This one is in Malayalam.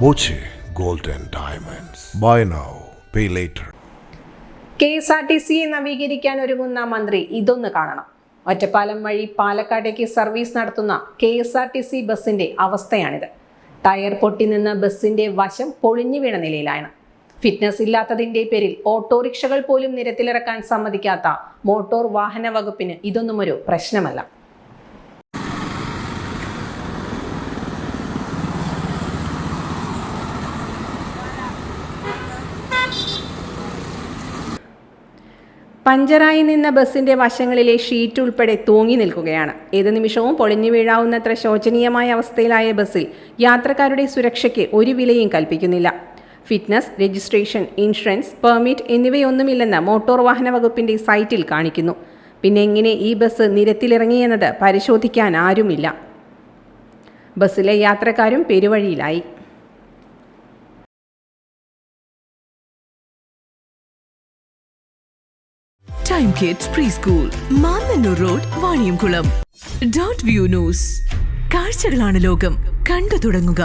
Boche Gold and Diamonds. Buy now, pay later. KSRTC നവീകരിക്കാൻ ഒരുങ്ങുന്ന മന്ത്രി ഇതൊന്ന് കാണണം. ഒറ്റപ്പാലം വഴി പാലക്കാടേക്ക് സർവീസ് നടത്തുന്ന KSRTC ബസിന്റെ അവസ്ഥയാണിത്. ടയർ പൊട്ടി നിന്ന് ബസിന്റെ വശം പൊളിഞ്ഞു വീണ നിലയിലാണ്. ഫിറ്റ്നസ് ഇല്ലാത്തതിന്റെ പേരിൽ ഓട്ടോറിക്ഷകൾ പോലും നിരത്തിലിറക്കാൻ സമ്മതിക്കാത്ത മോട്ടോർ വാഹന വകുപ്പിന് ഇതൊന്നും ഒരു പ്രശ്നമല്ല. പഞ്ചറായി നിന്ന ബസിന്റെ വശങ്ങളിലെ ഷീറ്റ് ഉൾപ്പെടെ തൂങ്ങി നിൽക്കുകയാണ്. ഏത് നിമിഷവും പൊളിഞ്ഞു വീഴാവുന്നത്ര ശോചനീയമായ അവസ്ഥയിലായ ബസ്സിൽ യാത്രക്കാരുടെ സുരക്ഷയ്ക്ക് ഒരു വിലയും കൽപ്പിക്കുന്നില്ല. ഫിറ്റ്നസ്, രജിസ്ട്രേഷൻ, ഇൻഷുറൻസ്, പെർമിറ്റ് എന്നിവയൊന്നുമില്ലെന്ന് മോട്ടോർ വാഹന വകുപ്പിന്റെ സൈറ്റിൽ കാണിക്കുന്നു. പിന്നെ എങ്ങനെ ഈ ബസ് നിരത്തിലിറങ്ങിയെന്നത് പരിശോധിക്കാൻ ആരുമില്ല. ബസ്സിലെ യാത്രക്കാരും പെരുവഴിയിലായി. Time Kids Preschool, Mannannur road, Vaniyamkulam. .view News. കാഴ്ചകളാണ് ലോകം, കണ്ടു തുടങ്ങുക.